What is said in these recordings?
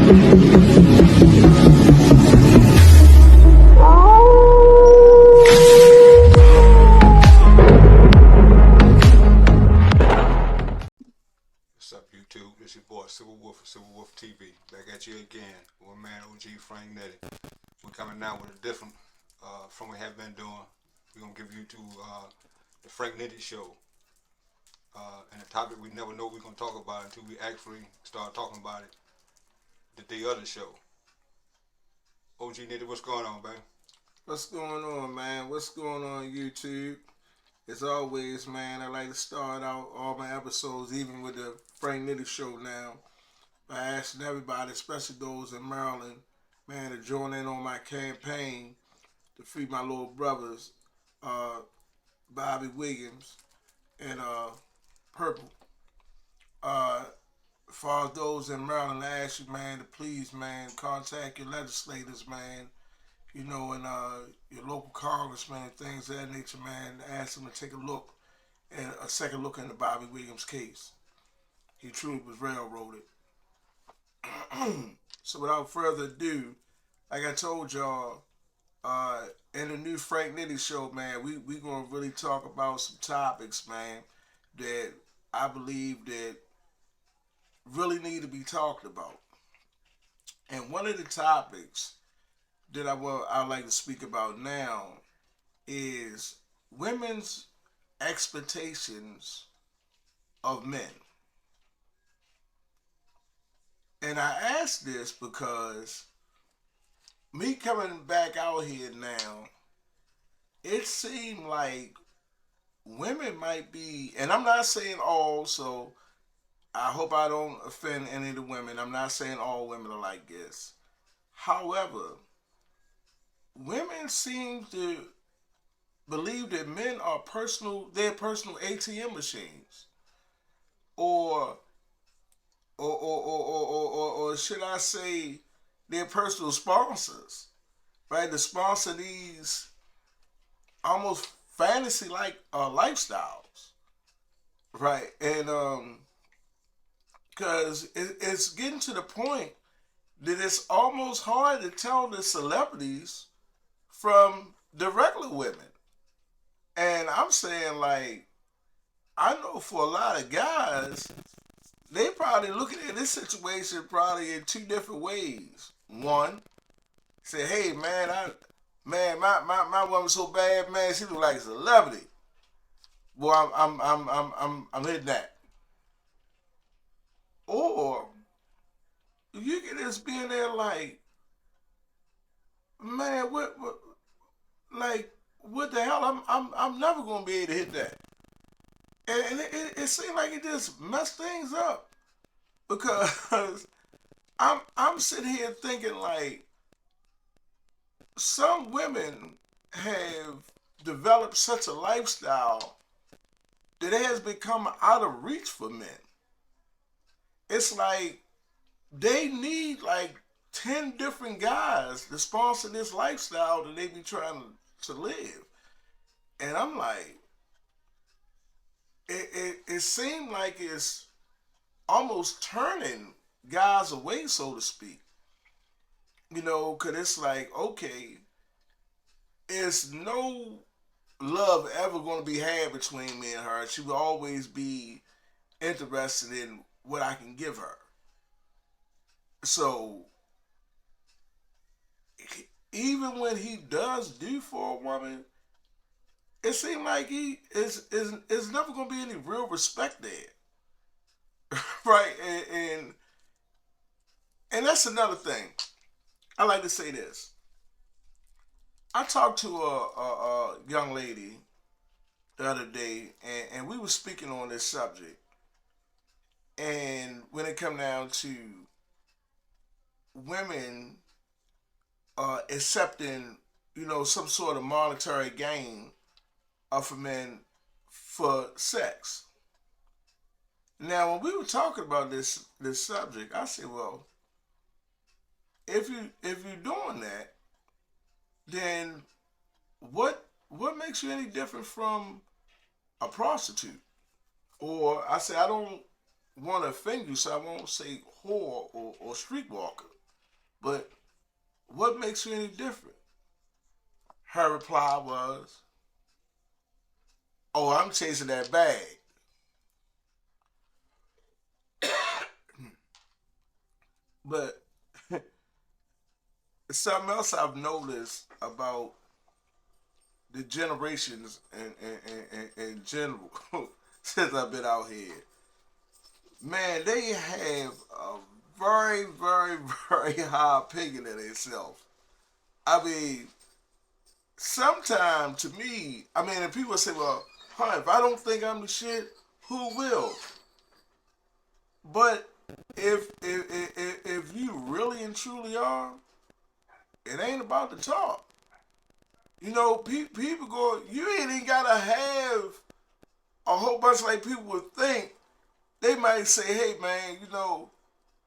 What's up, YouTube? It's your boy, Civil Wolf of Civil Wolf TV. Back at you again with my man OG Frank Nitty. We're coming now with a different from what we have been doing. We're going to give you to the Frank Nitty Show. And a topic we never know we're going to talk about until we actually start talking about it the day of the show. OG Nitty, what's going on, baby? What's going on, man? What's going on, YouTube? As always, man, I like to start out all my episodes, even with the Frank Nitty Show now, by asking everybody, especially those in Maryland, man, to join in on my campaign to free my little brothers, Bobby Williams and Purple. As far as those in Maryland, I ask you, man, to please, man, contact your legislators, man, you know, and your local congressman and things of that nature, man, ask them to take a look, and a second look into Bobby Williams' case. He truly was railroaded. So without further ado, like I told y'all, in the new Frank Nitty Show, man, we going to really talk about some topics, man, that I believe that really need to be talked about. And one of the topics that I'd like to speak about now is women's expectations of men. And I ask this because me coming back out here now, it seemed like women might be, and I'm not saying all, so I hope I don't offend any of the women. I'm not saying all women are like this. However, women seem to believe that men are their personal ATM machines, or should I say, their personal sponsors, right? To sponsor these almost fantasy-like lifestyles, right? And because it's getting to the point that it's almost hard to tell the celebrities from the regular women. And I'm saying, like, I know for a lot of guys, they probably looking at this situation probably in two different ways. One, say, hey man, my woman's so bad, man, she look like a celebrity. Well, I'm hitting that. Or you can just be in there like, man, what the hell? I'm never gonna be able to hit that. And it seemed like it just messed things up, because I'm sitting here thinking, like, some women have developed such a lifestyle that it has become out of reach for men. It's like they need like 10 different guys to sponsor this lifestyle that they be trying to live. And I'm like, it seemed like it's almost turning guys away, so to speak. You know, because it's like, okay, it's no love ever going to be had between me and her. She will always be interested in what I can give her. So, even when he does do for a woman, it seems like he is never going to be any real respect there. Right? And that's another thing. I like to say this. I talked to a young lady the other day, and we were speaking on this subject. And when it come down to women accepting, you know, some sort of monetary gain for men for sex. Now, when we were talking about this subject, I said, well, if you're doing that, then what makes you any different from a prostitute? Or I say, I don't want to offend you, so I won't say whore or streetwalker. But what makes you any different? Her reply was, "Oh, I'm chasing that bag." But something else I've noticed about the generations in general since I've been out here, man, they have a very, very, very high opinion of themselves. I mean, sometimes to me, I mean, and people say, well, huh, if I don't think I'm the shit, who will? But if you really and truly are, it ain't about the talk. You know, people go, you ain't even gotta have a whole bunch like people would think. They might say, hey man, you know,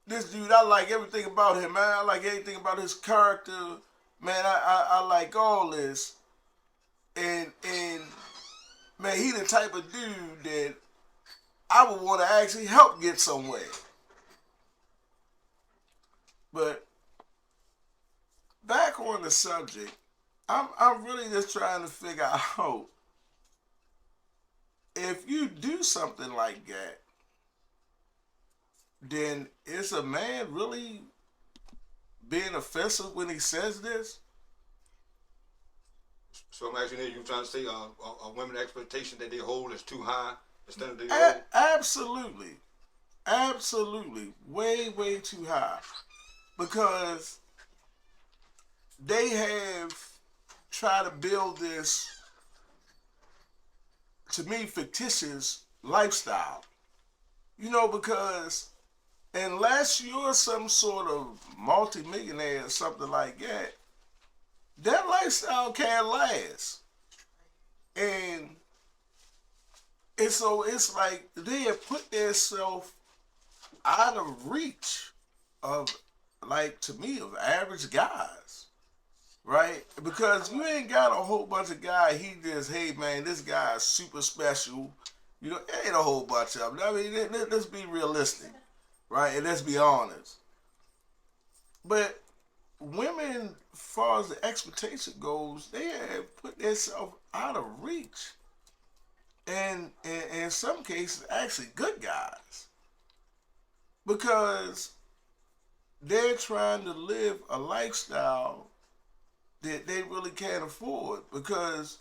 this dude, I like everything about him, man. I like everything about his character. Man, I like all this. And man, he the type of dude that I would want to actually help get somewhere. But back on the subject, I'm really just trying to figure out if you do something like that, then is a man really being offensive when he says this? So I'm asking you trying to say a women expectation that they hold is too high instead of they own? Absolutely. Absolutely. Way, way too high. Because they have tried to build this, to me, fictitious lifestyle. You know, because unless you're some sort of multimillionaire or something like that, that lifestyle can't last. And so it's like they have put themselves out of reach of, like, to me, of average guys. Right? Because you ain't got a whole bunch of guys, he just, hey man, this guy is super special. You know, it ain't a whole bunch of them. I mean, let's be realistic. Right? And let's be honest. But women, as far as the expectation goes, they have put themselves out of reach. And in some cases, actually good guys. Because they're trying to live a lifestyle that they really can't afford. Because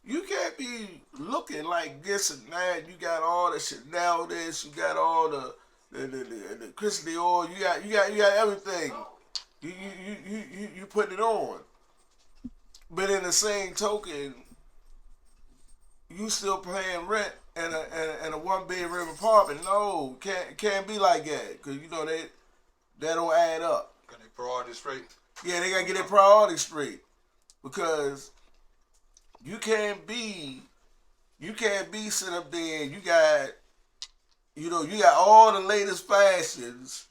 you can't be looking like this and that. You got all the Chanel this, you got all the Christian Dior, you got everything. You put it on. But in the same token, you still paying rent in a one bedroom apartment. No, can't be like that, because you know that don't add up. Got their priorities straight. Yeah, they gotta get their priorities straight, because you can't be sitting up there and you got all the latest fashions,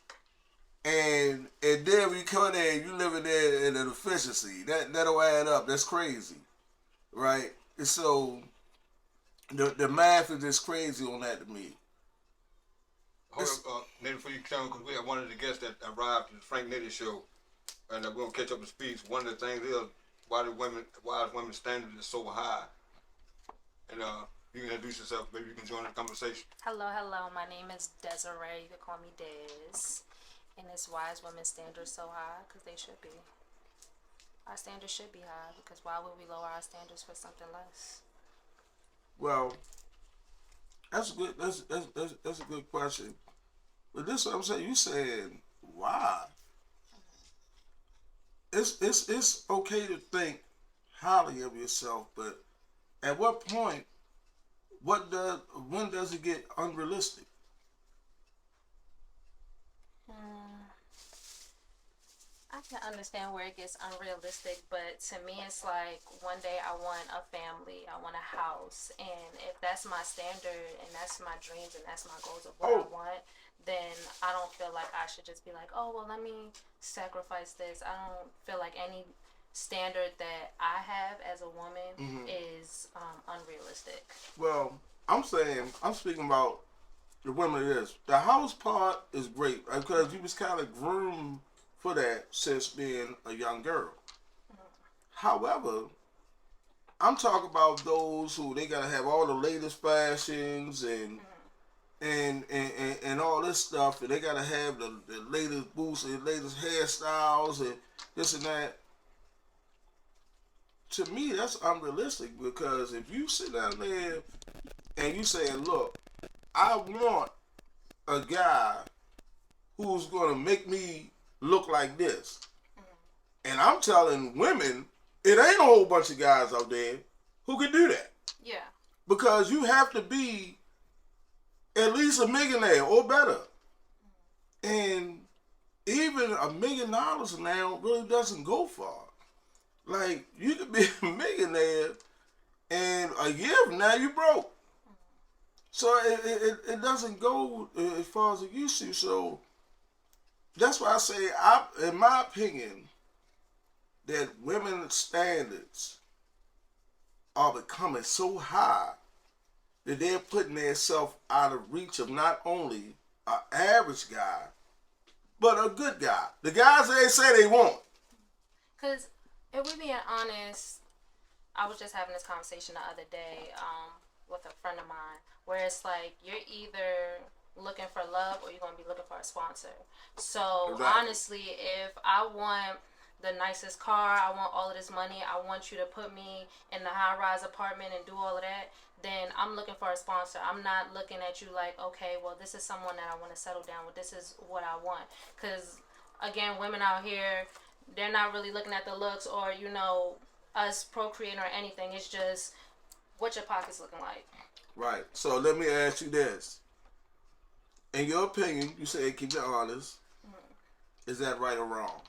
and then we come there and you living there in an efficiency. That don't add up. That's crazy, right? And so the math is just crazy on that to me. Hold up, Nitty, before you come, because we have one of the guests that arrived to the Frank Nitty show, and we're gonna catch up to speed. One of the things is why is women standard is so high, and you can introduce yourself. Maybe you can join the conversation. Hello. My name is Desiree. You can call me Des. And it's why is women's standards so high? Because they should be. Our standards should be high, because why would we lower our standards for something less? Well, that's a good. That's a good question. But this is what I'm saying. You said why? It's okay to think highly of yourself, but at what point? When does it get unrealistic? I can understand where it gets unrealistic, but to me, it's like one day I want a family, I want a house, and if that's my standard and that's my dreams and that's my goals of what I want, then I don't feel like I should just be like, oh, well, let me sacrifice this. I don't feel like any standard that I have as a woman is unrealistic. Well, I'm speaking about the women is. The house part is great because you was kind of groomed for that since being a young girl. However, I'm talking about those who they gotta have all the latest fashions and all this stuff, and they gotta have the latest boots and latest hairstyles and this and that. To me, that's unrealistic because if you sit down there and you say, "Look, I want a guy who's gonna make me look like this," and I'm telling women, it ain't a whole bunch of guys out there who can do that. Yeah. Because you have to be at least a millionaire or better. And even $1 million now really doesn't go far. Like, you could be a millionaire and a year from now you broke. So it doesn't go as far as it used to. So that's why I say, in my opinion, that women's standards are becoming so high that they're putting themselves out of reach of not only an average guy, but a good guy. The guys they say they want. Because if we're being honest, I was just having this conversation the other day with a friend of mine where it's like you're either looking for love or you're going to be looking for a sponsor. So Exactly. honestly, if I want the nicest car, I want all of this money, I want you to put me in the high-rise apartment and do all of that, then I'm looking for a sponsor. I'm not looking at you like, okay, well, this is someone that I want to settle down with. This is what I want. Because, again, women out here, they're not really looking at the looks or, us procreating or anything. It's just what your pocket's looking like. Right. So let me ask you this. In your opinion, you say keep it honest. Mm-hmm. Is that right or wrong?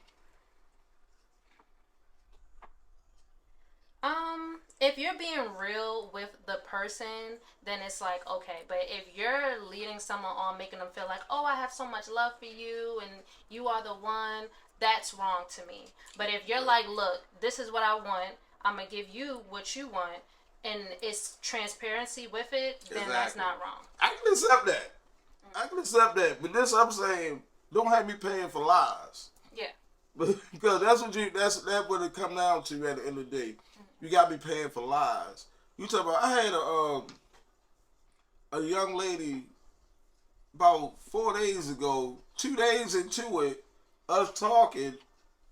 If you're being real with the person, then it's like, okay. But if you're leading someone on, making them feel like, oh, I have so much love for you and you are the one, that's wrong to me. But if you're like, look, this is what I want, I'm going to give you what you want, and it's transparency with it, then that's not wrong. I can accept that. I can accept that. But this I'm saying, don't have me paying for lies. Yeah. Because that's what it come down to at the end of the day. You got to be paying for lies. You talk about, I had a young lady about 4 days ago, 2 days into it, us talking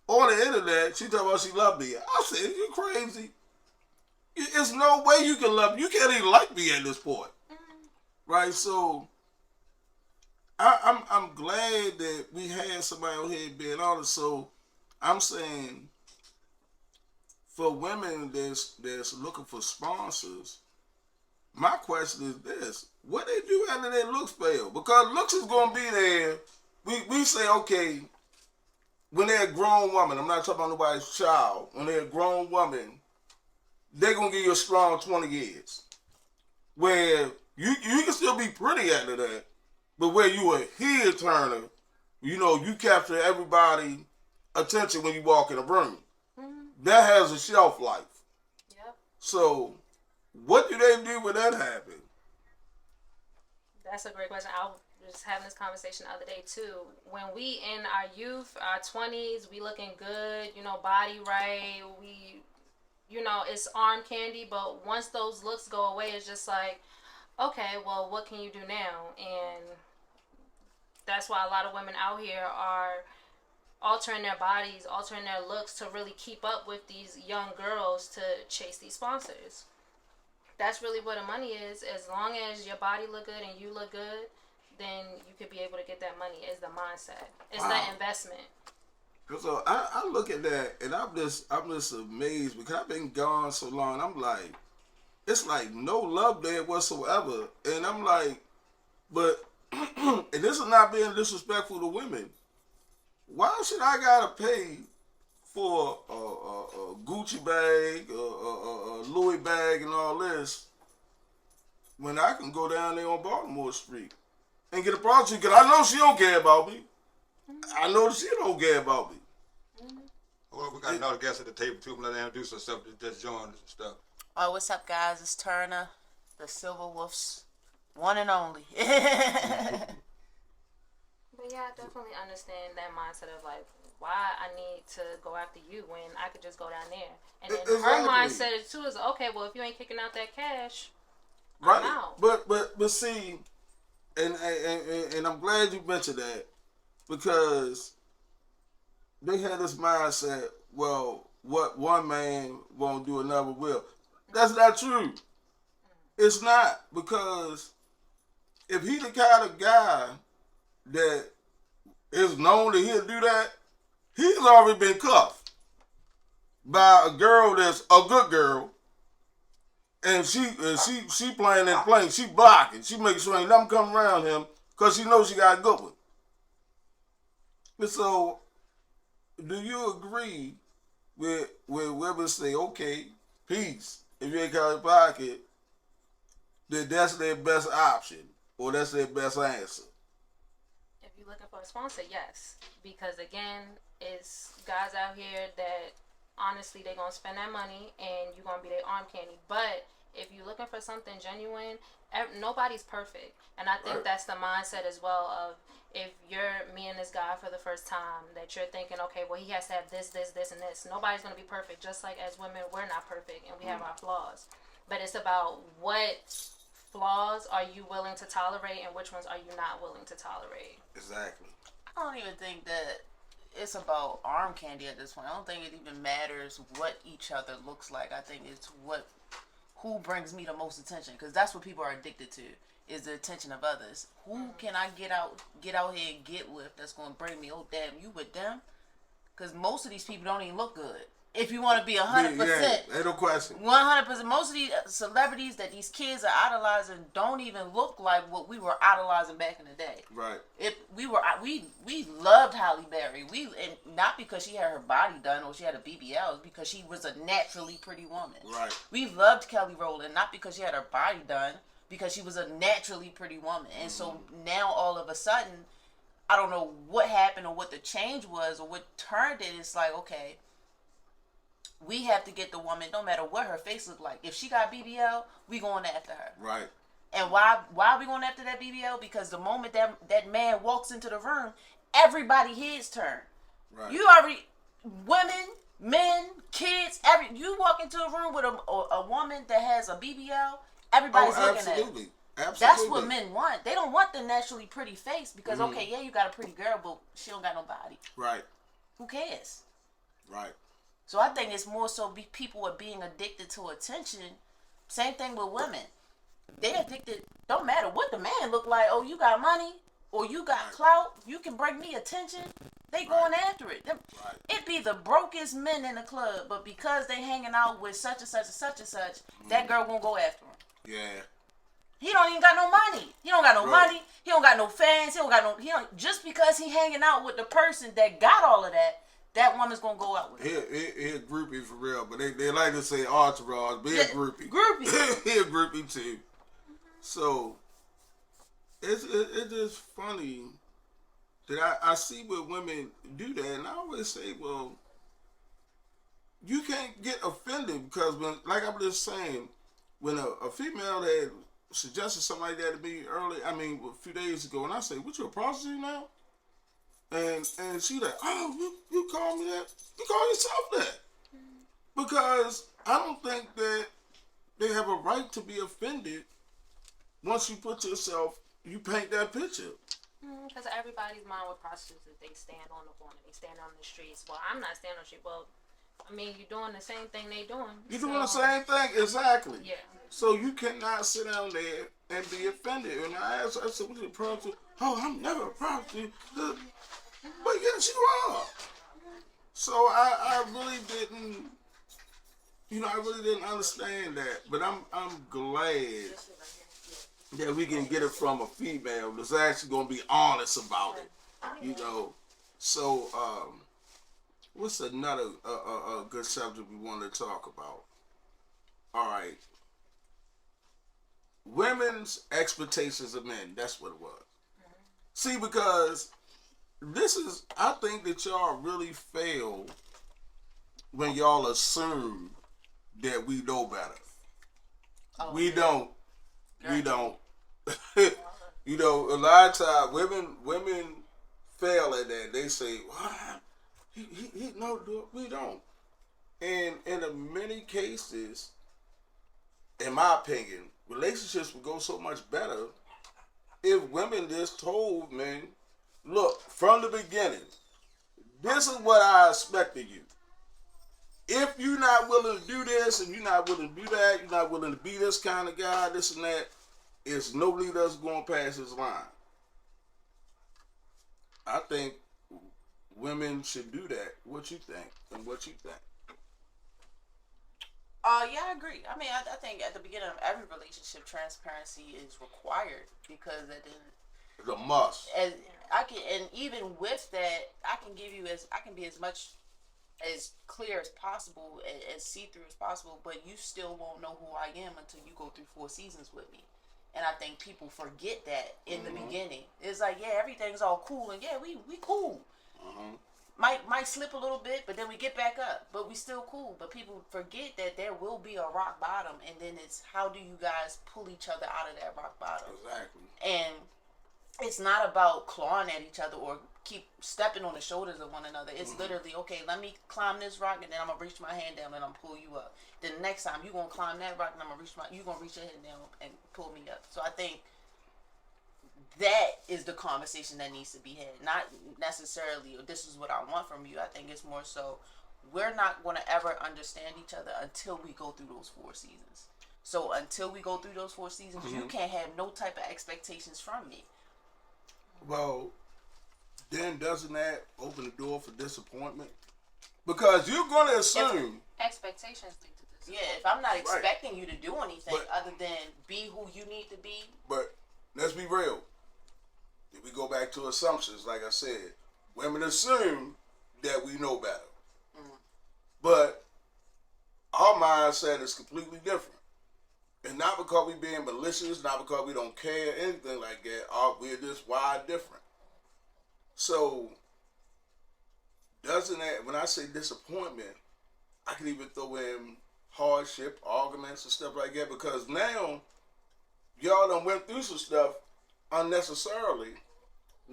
on the internet. She talking about she loved me. I said, you crazy. There's no way you can love me. You can't even like me at this point. Right? So I'm glad that we had somebody out here being honest. So I'm saying, for women that's looking for sponsors, my question is this: what they do after their looks fail? Because looks is gonna be there. We say, okay, when they're a grown woman, I'm not talking about nobody's child. When they're a grown woman, they're gonna give you a strong 20 years. Where you can still be pretty after that, but where you a heel turner, you capture everybody attention when you walk in a room. That has a shelf life. Yep. So, what do they do when that happens? That's a great question. I was just having this conversation the other day too. When we in our youth, our 20s, we looking good, body right, we, it's arm candy. But once those looks go away, it's just like, okay, well, what can you do now? And that's why a lot of women out here are altering their bodies, altering their looks to really keep up with these young girls to chase these sponsors. That's really what the money is. As long as your body look good and you look good, then you could be able to get that money. Is the mindset. It's that investment. So I look at that and I'm just amazed because I've been gone so long. I'm like, it's like no love there whatsoever. And I'm like, but and this is not being disrespectful to women. Why should I gotta pay for a Gucci bag, a Louis bag, and all this when I can go down there on Baltimore Street and get a prostitute? Because I know she don't care about me. I know that she don't care about me. Well, we got another guest at the table too. Let her introduce herself. Just join and stuff. Oh, what's up, guys? It's Turner, the Silver Wolves One and only. But yeah, I definitely understand that mindset of like, why I need to go after you when I could just go down there. And then her Exactly. mindset too is, okay, well, if you ain't kicking out that cash, I'm Right. out. But see, and I'm glad you mentioned that because they had this mindset. Well, what one man won't do, another will. That's not true. It's not because if he the kind of guy that is known that he'll do that, he's already been cuffed by a girl that's a good girl, and she playing and playing. She blocking. She making sure ain't nothing come around him because she knows she got a good one. And so, do you agree with women say, okay, peace, if you ain't got a pocket, then that's their best option or that's their best answer? If you're looking for a sponsor, yes. Because again, it's guys out here that honestly they gonna spend that money and you're gonna be their arm candy. But if you're looking for something genuine, nobody's perfect. And I think that's the mindset as well of if you're meeting this guy for the first time, that you're thinking, okay, well, he has to have this, this, this, and this. Nobody's going to be perfect. Just like as women, we're not perfect and we have our flaws. But it's about what flaws are you willing to tolerate and which ones are you not willing to tolerate. Exactly. I don't even think that it's about arm candy at this point. I don't think it even matters what each other looks like. I think it's who brings me the most attention, because that's what people are addicted to, is the attention of others. Who can I get out here and get with that's going to bring me, oh damn, you with them? Because most of these people don't even look good. If you want to be 100%. Yeah, ain't no question. 100%. Most of these celebrities that these kids are idolizing don't even look like what we were idolizing back in the day. Right. We loved Halle Berry. And not because she had her body done or she had a BBL, it's because she was a naturally pretty woman. Right. We loved Kelly Rowland, not because she had her body done, because she was a naturally pretty woman. And so now all of a sudden, I don't know what happened or what the change was or what turned it. It's like, okay, we have to get the woman, no matter what her face look like. If she got BBL, we going after her. Right. And why are we going after that BBL? Because the moment that man walks into the room, everybody heads turn. Right. You already, women, men, kids, you walk into a room with a woman that has a BBL, everybody's looking at her. Absolutely. That's what men want. They don't want the naturally pretty face because, okay, yeah, you got a pretty girl, but she don't got no body. Right. Who cares? Right. So I think it's more so people are being addicted to attention. Same thing with women. They addicted, don't matter what the man look like. Oh, you got money or you got clout. You can bring me attention. They going after it. It be the brokest men in the club, but because they hanging out with such and such and such and such, that girl won't go after him. Yeah. He don't even got no money. He don't got no money. He don't got no fans. Just because he hanging out with the person that got all of that, that woman's gonna go out with him. He a groupie for real, but they like to say entourage, but he a groupie. Groupie. He a groupie too. So it's just funny that I see what women do that, and I always say, well, you can't get offended because when, like I was just saying, when a female had suggested something like that to me a few days ago, and I say, what, you a prostitute now? And she like, oh, you call me that? You call yourself that? Because I don't think that they have a right to be offended once you put yourself, you paint that picture. Because everybody's mind with prostitutes is they stand on the corner, they stand on the streets. Well, I'm not standing on the street. Well, I mean, you're doing the same thing they doing. You're doing the same thing, exactly. Yeah. So you cannot sit down there and be offended. And I asked her, I said, what you a prostitute? Oh, I'm never a prostitute. But yes, you are. So I really didn't understand that. But I'm glad that we can get it from a female that's actually gonna be honest about it. So what's another good subject we want to talk about? All right. Women's expectations of men. That's what it was. See, because I think that y'all really fail when y'all assume that we know better. We don't. We don't. You know, a lot of times women fail at that. They say, "What? He no, we don't." And in many cases, in my opinion, relationships would go so much better if women just told men, "Look, from the beginning, this is what I expect of you. If you're not willing to do this and you're not willing to do that, you're not willing to be this kind of guy, this and that, it's nobody that's going past this line." I think women should do that. What you think? And what you think? Yeah, I agree. I mean, I think at the beginning of every relationship, transparency is required because at the It's a must. as I can, and even with that, I can give you I can be as much as clear as possible, as see through as possible, but you still won't know who I am until you go through 4 seasons with me. And I think people forget that in the beginning. It's like, yeah, everything's all cool, and yeah, we cool. Might slip a little bit, but then we get back up. But we still cool. But people forget that there will be a rock bottom, and then it's how do you guys pull each other out of that rock bottom? Exactly. And it's not about clawing at each other or keep stepping on the shoulders of one another. It's literally, okay, let me climb this rock, and then I'm gonna reach my hand down and I'm pull you up. Then the next time you gonna climb that rock, and you gonna reach your hand down and pull me up. So I think that is the conversation that needs to be had. Not necessarily, this is what I want from you. I think it's more so, we're not going to ever understand each other until we go through those 4 seasons. So until we go through those 4 seasons, you can't have no type of expectations from me. Well, then doesn't that open the door for disappointment? Because you're going to assume. Expectations lead to this. Yeah, if I'm not expecting you to do anything other than be who you need to be. But let's be real. If we go back to assumptions, like I said, women assume that we know better. But our mindset is completely different. And not because we being malicious, not because we don't care, anything like that. We're just wide different. So, doesn't that, when I say disappointment, I can even throw in hardship, arguments, and stuff like that, because now y'all done went through some stuff unnecessarily,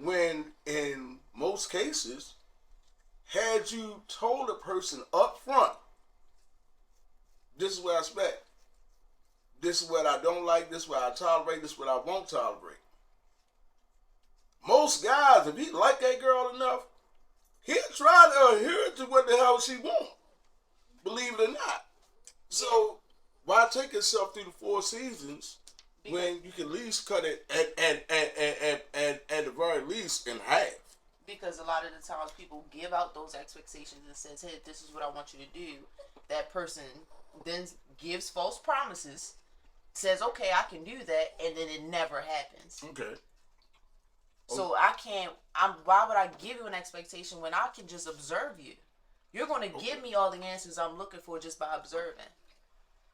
when in most cases, had you told a person up front, this is what I expect, this is what I don't like, this is what I tolerate, this is what I won't tolerate. Most guys, if he like that girl enough, he'll try to adhere to what the hell she wants, believe it or not. So why take yourself through the 4 seasons when you can at least cut it at the very least in half? Because a lot of the times people give out those expectations and says, hey, this is what I want you to do. That person then gives false promises, says, okay, I can do that, and then it never happens. Okay. So why would I give you an expectation when I can just observe you? You're going to give me all the answers I'm looking for just by observing.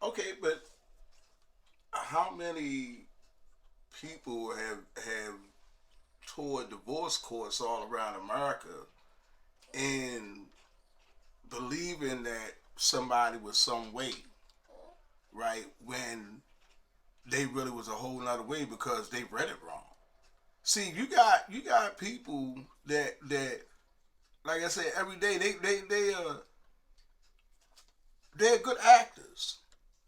Okay, but how many people have toured divorce courts all around America and believing that somebody was some way, right, when they really was a whole nother way because they read it wrong? See, you got people that like I said, every day they're good actors.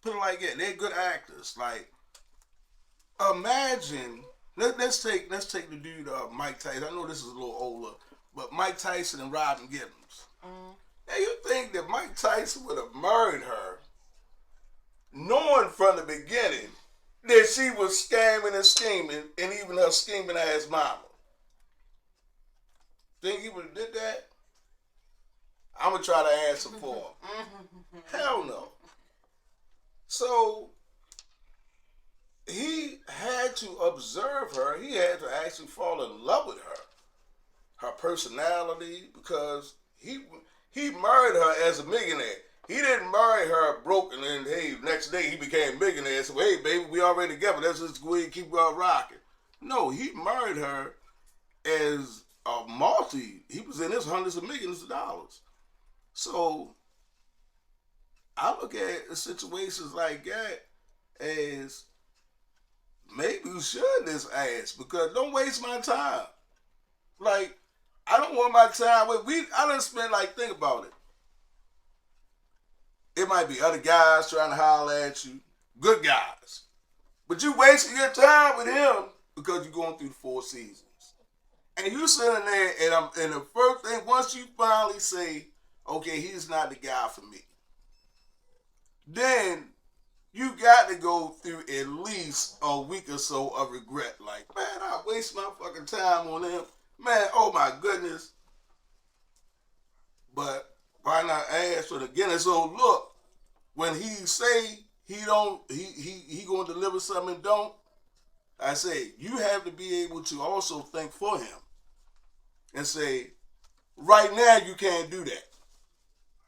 Put it like that, they're good actors. Like, imagine, let's take the dude Mike Tyson. I know this is a little older, but Mike Tyson and Robin Gibbons. Now you think that Mike Tyson would have married her, knowing from the beginning that she was scamming and scheming, and even her scheming ass mama? Think he would have did that? I'm gonna try to answer for him. Hell no. So he had to observe her. He had to actually fall in love with her personality, because he married her as a millionaire. He didn't marry her broke and then, hey, next day he became a millionaire. So, hey, baby, we already together. Let's just go ahead and keep rocking. No, he married her as a he was in his hundreds of millions of dollars. So I look at situations like that as maybe you should this ass because don't waste my time. Like, I don't want my time with I done spent think about it. It might be other guys trying to holler at you, good guys. But you wasting your time with him because you're going through the 4 seasons. And you sitting there and the first thing, once you finally say, okay, he's not the guy for me, then you got to go through at least a week or so of regret. Like, man, I waste my fucking time on him. Man, oh my goodness. But why not ask for the Guinness? So look, when he say he gonna deliver something and don't, I say you have to be able to also think for him and say, right now you can't do that.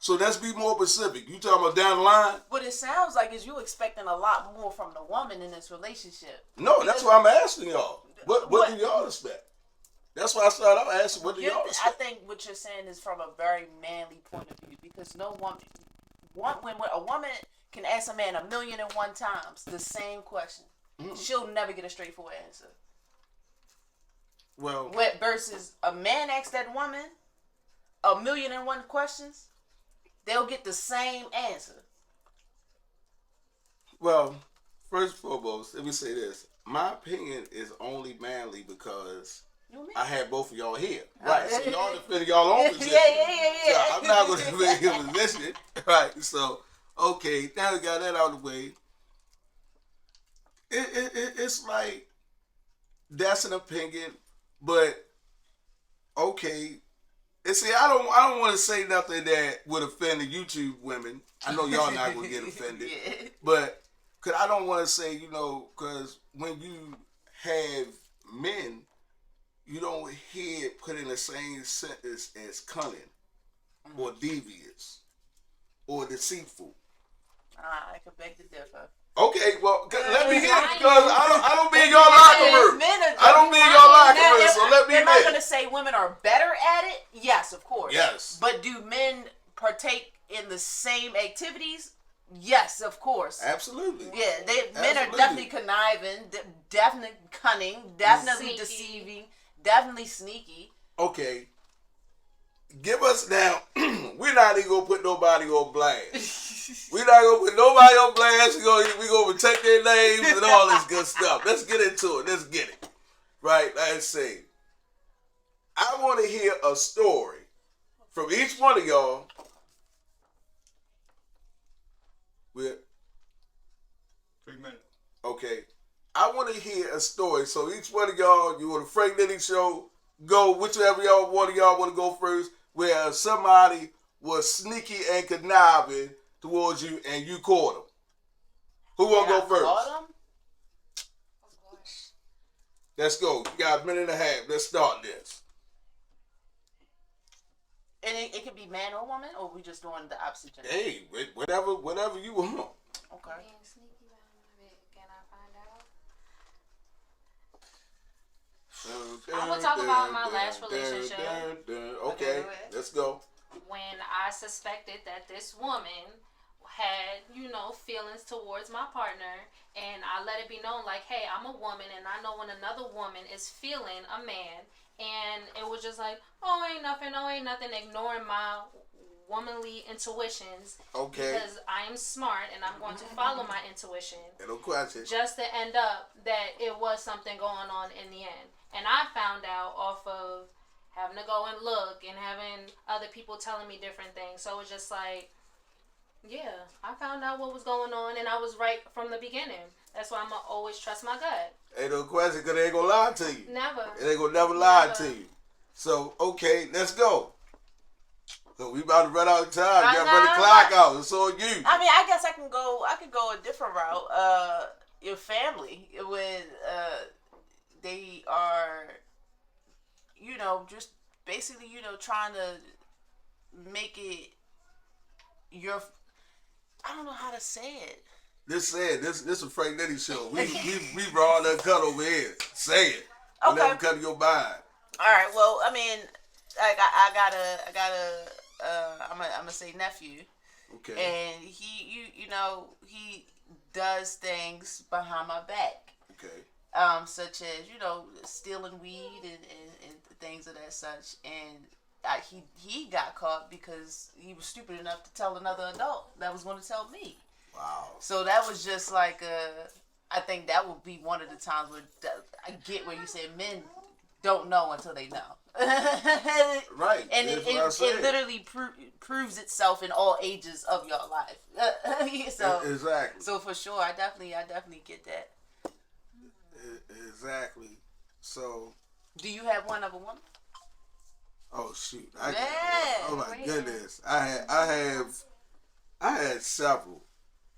So let's be more specific. You talking about down the line? What it sounds like is you expecting a lot more from the woman in this relationship. No, that's why I'm asking y'all. What do y'all expect? That's why I started out asking, what do y'all expect? I think what you're saying is from a very manly point of view because no woman, when a woman can ask a man 1,000,001 times the same question, she'll never get a straightforward answer. Well, versus a man asks that woman 1,000,001 questions, they'll get the same answer. Well, first and foremost, let me say this. My opinion is only manly because I had both of y'all here. Right. So y'all defending y'all own position. Yeah. So I'm not going to defend your position. Right. So, okay, now we got that out of the way. It's like, that's an opinion, but okay. And see, I don't want to say nothing that would offend the YouTube women. I know y'all not going to get offended. Yeah. But cause I don't want to say, because when you have men, you don't hear it put in the same sentence as cunning or devious or deceitful. I could beg to differ. Okay, well, let me hear it because I don't be in your locker room. I don't be in your locker room, so let me hear it. Am I going to say women are better at it? Yes, of course. Yes. But do men partake in the same activities? Yes, of course. Absolutely. Yeah, men are definitely conniving, definitely cunning, definitely Sneaky. deceiving, definitely sneaky. Okay. Give us now. We're not even gonna put nobody on blast. We're not gonna put nobody on blast. We're gonna protect their names and all this good stuff. Let's get into it. Let's get it. Right? Let's say. I want to hear a story from each one of y'all. We're 3 minutes. okay. I want to hear a story. So each one of y'all, you on the Frank Nitty show, go whichever one of y'all want to go first, where somebody was sneaky and conniving towards you and you caught them. Who want to go first? Let's go. You got a minute and a half. Let's start this. And it could be man or woman, or we just doing the opposite gender? Hey, whatever you want. Okay. Being sneaky behind my back. Can I find out? I'm gonna talk about my last relationship. Okay, let's go. When I suspected that this woman had, feelings towards my partner, and I let it be known, like, hey, I'm a woman, and I know when another woman is feeling a man, and it was just like, oh, ain't nothing, ignoring my womanly intuitions. Okay. Because I am smart, and I'm going to follow my intuition. No question. Just to end up that it was something going on in the end. And I found out off of having to go and look and having other people telling me different things. So it's just like, yeah, I found out what was going on, and I was right from the beginning. That's why I'm going to always trust my gut. Ain't no question, because they ain't going to lie to you. Never. It ain't going to never lie to you. So, okay, let's go. So we about to run out of time. You got to run the clock out. It's on you. I mean, I guess I could go a different route. Your family, when they are, just basically, trying to make it your, I don't know how to say it. This is a Frank Nitty show. We raw and uncut over here. Say it. Okay. Never cut your mind. All right. Well, I mean, I'm gonna say nephew. Okay. And he does things behind my back. Okay. such as stealing weed and things of that such. And he got caught because he was stupid enough to tell another adult that was going to tell me. Wow. So that was just like I think that would be one of the times where I get where you say men don't know until they know. Right. And it literally proves itself in all ages of your life. So exactly. So for sure, I definitely get that. Exactly. So. Do you have one of a woman? Oh shoot! Oh my goodness! I had several,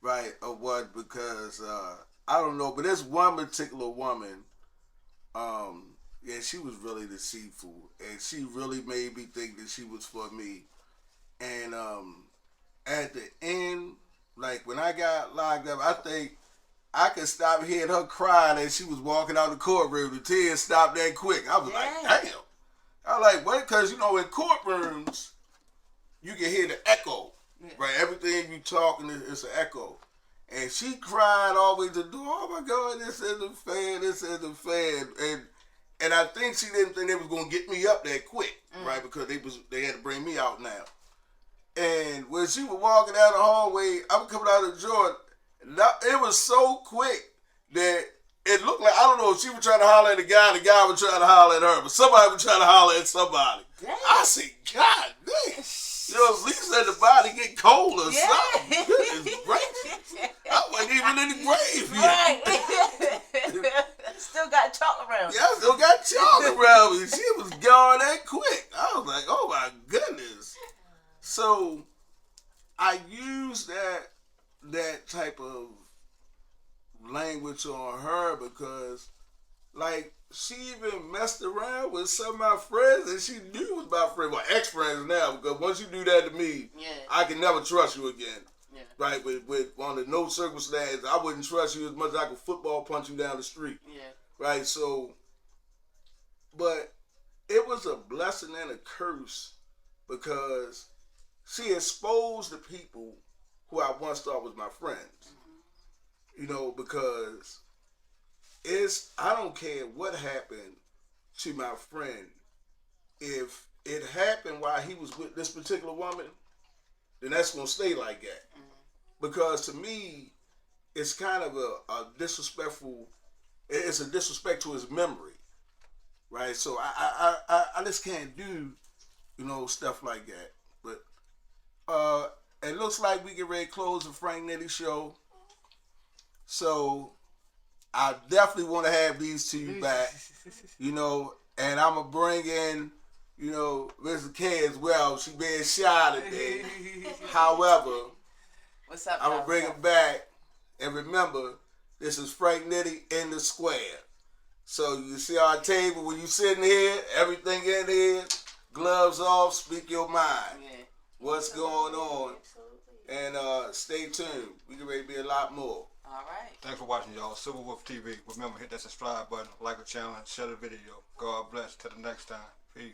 right? Of what, because I don't know, but there's one particular woman. Yeah, she was really deceitful, and she really made me think that she was for me. And at the end, like when I got locked up, I think I could stop hearing her crying as she was walking out the courtroom. The tears stopped that quick. I was like, damn. I was like, what? Because, in courtrooms, you can hear the echo, right? Everything you talking is an echo. And she cried all the way to the door. Oh, my God, this isn't fair. This isn't fair. And I think she didn't think they was going to get me up that quick, right? Because they had to bring me out now. And when she was walking down the hallway, I was coming out of the joint. It was so quick that it looked like, I don't know if she was trying to holler at the guy was trying to holler at her, but somebody was trying to holler at somebody. Damn. I said, God damn. At least let the body get cold or something. Goodness gracious. I wasn't even in the grave yet. Right. Still got chalk around. Yeah, I still got chalk around me. She was gone that quick. I was like, oh my goodness. So I used that type of language on her because, like, she even messed around with some of my friends that she knew was my friend, well, ex-friends now, because once you do that to me, I can never trust you again. Yeah. Right? With under no circumstance, I wouldn't trust you as much as I could football punch you down the street. Yeah. Right? So, but it was a blessing and a curse because she exposed the people who I once thought was my friends. Because I don't care what happened to my friend. If it happened while he was with this particular woman, then that's going to stay like that. Because to me, it's kind of a disrespectful, it's a disrespect to his memory. Right? So I just can't do, stuff like that. But it looks like we get ready to close the Frank Nitty show. So I definitely want to have these two back, and I'm going to bring in, Mr. K as well. She being shy today. However, what's up, I'm going to bring her back. And remember, this is Frank Nitty in the square. So you see our table when you sitting here, everything in here, gloves off, speak your mind. Yeah. What's going on? And stay tuned. We get ready to be a lot more. All right. Thanks for watching, y'all. Silver Wolf TV. Remember, hit that subscribe button, like the channel, and share the video. God bless. Till the next time. Peace.